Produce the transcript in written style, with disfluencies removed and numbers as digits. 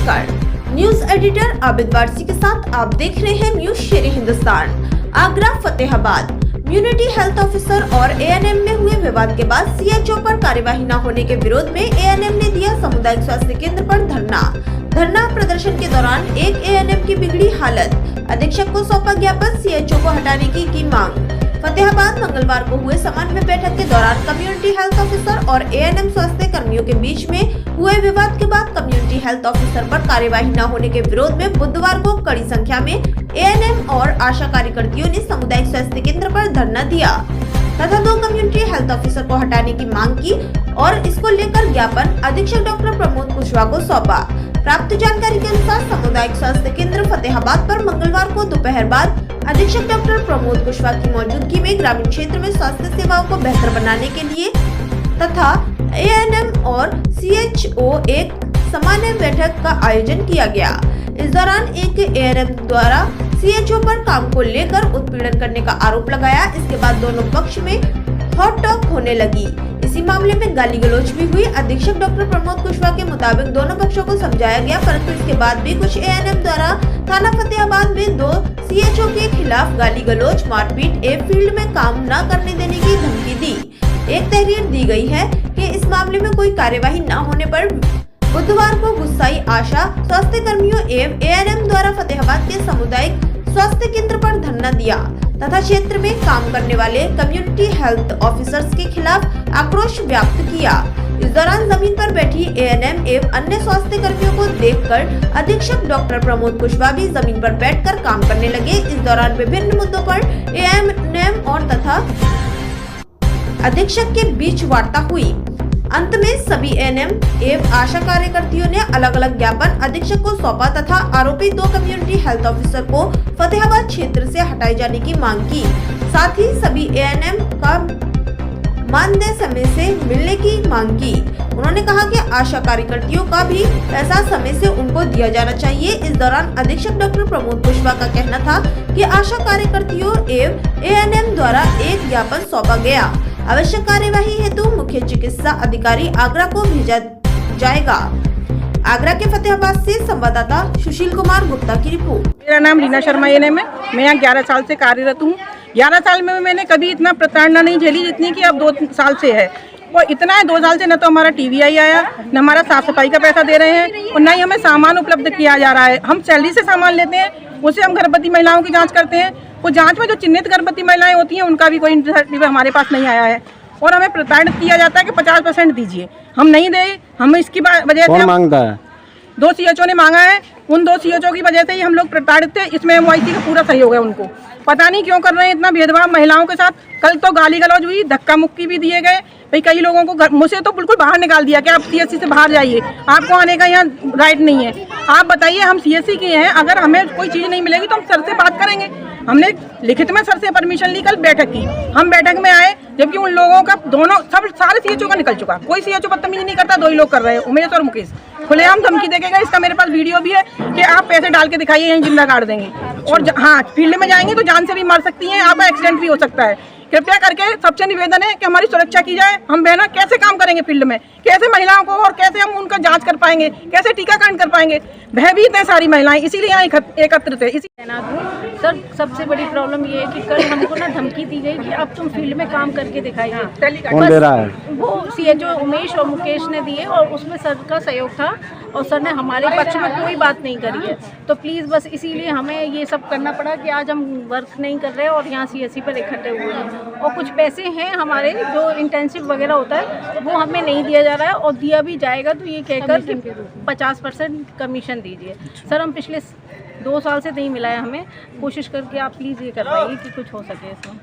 नमस्कार, news editor Abid Warsi के साथ आप देख रहे हैं न्यूज शेर Hindustan. Agra Fatehabad community health officer और एएनएम में हुए विवाद के बाद सीएचओ पर कार्यवाही न होने के विरोध में एएनएम ने दिया सामुदायिक स्वास्थ्य केंद्र पर धरना प्रदर्शन के दौरान एक एएनएम की बिगड़ी हालत, अधीक्षक को सौंपा ज्ञापन, सीएचओ को हटाने की मांग। फतेहाबाद मंगलवार को हुए समन्वय बैठक के दौरान कम्युनिटी हेल्थ ऑफिसर और एएनएम स्वास्थ्य कर्मियों के बीच में हुए विवाद के बाद कम्युनिटी हेल्थ ऑफिसर पर कार्यवाही न होने के विरोध में बुधवार को कड़ी संख्या में एएनएम और आशा कार्यकर्तियों ने सामुदायिक स्वास्थ्य केंद्र पर धरना दिया तथा 2 कम्युनिटी हेल्थ ऑफिसर को हटाने की मांग की और इसको लेकर ज्ञापन अधीक्षक डॉक्टर प्रमोद कुशवाहा को सौंपा। प्राप्त जानकारी के अनुसार सामुदायिक स्वास्थ्य केंद्र फतेहाबाद पर मंगलवार को दोपहर बाद अधीक्षक डॉक्टर प्रमोद कुशवाहा की मौजूदगी में ग्रामीण क्षेत्र में स्वास्थ्य सेवाओं को बेहतर बनाने के लिए तथा एएनएम और सीएचओ एक सामान्य बैठक का आयोजन किया गया। इस दौरान एक एएनएम द्वारा सीएचओ पर काम को लेकर उत्पीड़न करने का आरोप लगाया। इसके बाद दोनों पक्ष में हॉट टॉक होने लगी। इसी मामले में गाली गलौज भी हुई। अधीक्षक डॉक्टर प्रमोद कुशवाहा के मुताबिक दोनों पक्षों को समझाया गया, परंतु इसके बाद भी कुछ एएनएम द्वारा थाना फतेहाबाद में 2 सीएचओ के खिलाफ गाली गलौज, मारपीट एवं फील्ड में काम न करने देने की धमकी दी। एक तहरीर दी गई है कि इस मामले में कोई कार्यवाही न होने पर बुधवार को गुस्साई आशा स्वास्थ्य कर्मियों एवं एएनएम द्वारा फतेहाबाद के सामुदायिक स्वास्थ्य केंद्र पर धरना दिया तथा क्षेत्र में काम करने वाले कम्युनिटी हेल्थ ऑफिसर्स के खिलाफ आक्रोश व्यक्त किया। इस दौरान जमीन पर बैठी एएनएम एवं अन्य स्वास्थ्य कर्मियों को देखकर अधीक्षक डॉक्टर प्रमोद कुशवाहा भी जमीन पर बैठकर काम करने लगे। इस दौरान विभिन्न मुद्दों पर एएनएम और तथा अधीक्षक के बीच वार्ता हुई। अंत में सभी एएनएम एवं आशा कार्यकर्तियों ने अलग अलग ज्ञापन अधीक्षक को सौंपा तथा आरोपी 2 कम्युनिटी हेल्थ ऑफिसर को फतेहाबाद क्षेत्र से हटाए जाने की मांग की। साथ ही सभी एएनएम का मानदेय समय से मिलने की मांग की। उन्होंने कहा कि आशा कार्यकर्तियों का भी पैसा समय से उनको दिया जाना चाहिए। इस दौरान अधीक्षक डॉक्टर प्रमोद कुशवाहा का कहना था कि आशा कार्यकर्तियों एवं एएनएम द्वारा एक ज्ञापन सौंपा गया। आवश्यक कार्यवाही हेतु मुख्य चिकित्सा अधिकारी आगरा को भेजा जाएगा। आगरा के फतेहाबाद से संवाददाता सुशील कुमार गुप्ता की रिपोर्ट। मेरा नाम रीना शर्मा एएनएम है। मैं यहाँ 11 साल से कार्यरत हूँ। 11 साल में मैंने कभी इतना प्रताड़ना नहीं झेली जितनी कि अब 2 साल से है। वो इतना है 2 साल से न तो हमारा टीवीआई आया, न हमारा साफ सफाई का पैसा दे रहे हैं और न ही हमें सामान उपलब्ध किया जा रहा है। हम सैलरी से सामान लेते हैं, उससे हम गर्भवती महिलाओं की जांच करते हैं। वो जांच में जो चिन्हित गर्भवती महिलाएं होती हैं उनका भी कोई सर्टिफिकेट हमारे पास नहीं आया है और हमें प्रताड़ित किया जाता है कि 50% दीजिए। हम नहीं दे, हम इसकी वजह से मांगता है 2 सीएचओ ने मांगा है। उन 2 सीएचओ की वजह से ही हम लोग प्रताड़ित थे। इसमें एमवाईसी का पूरा सहयोग है उनको। पता नहीं क्यों कर रहे हैं इतना भेदभाव महिलाओं के साथ। कल तो गाली गलौज हुई, धक्का मुक्की भी दिए गए। भाई कई लोगों को मुझसे तो बिल्कुल बाहर निकाल दिया कि आप सीएससी से बाहर जाइए, आपको आने का यहाँ राइट नहीं है। आप बताइए, हम सीएससी के हैं, अगर हमें कोई चीज़ नहीं मिलेगी तो हम सर से बात करेंगे। हमने लिखित में सर से परमिशन ली, कल बैठक की। हम बैठक में आए जबकि उन लोगों का सारे सीएचओ का निकल चुका। कोई सीएचओ बदतमीजी नहीं करता, 2 ही लोग कर रहे हैं, उमेश और मुकेश। खुलेआम धमकी देखेगा। इसका मेरे पास वीडियो भी है कि आप पैसे डाल के दिखाइए, यहीं जिंदा काट देंगे। और हाँ, फील्ड में जाएंगे तो जान से भी मर सकती हैं, आपका एक्सीडेंट भी हो सकता है। कृपया करके सबसे निवेदन है कि हमारी सुरक्षा की जाए। हम बहना कैसे काम करेंगे फील्ड में, कैसे महिलाओं को और कैसे हम उनका जांच कर पाएंगे, कैसे टीकाकरण कर पाएंगे। भयभीत हैं सारी महिलाएं, इसीलिए यहाँ एकत्रित है। सर, सबसे बड़ी प्रॉब्लम ये है कि कल हमको ना धमकी दी गई कि अब तुम फील्ड में काम करके दिखाइए। कौन दे रहा है? वो सीएचओ उमेश और मुकेश ने दिए और उसमें सर का सहयोग था और सर ने हमारे पक्ष में कोई बात नहीं करी है। तो प्लीज़ बस इसीलिए हमें ये सब करना पड़ा कि आज हम वर्क नहीं कर रहे और यहाँ सीएससी पर इकट्ठे हुए हैं। और कुछ पैसे हैं हमारे जो इंटेंसिव वगैरह होता है वो हमें नहीं दिया जा रहा है और दिया भी जाएगा तो ये कहकर कि 50% कमीशन दीजिए। सर, हम पिछले 2 साल से नहीं मिला है हमें। कोशिश करके आप प्लीज़ ये करवाइए कि कुछ हो सके इसमें।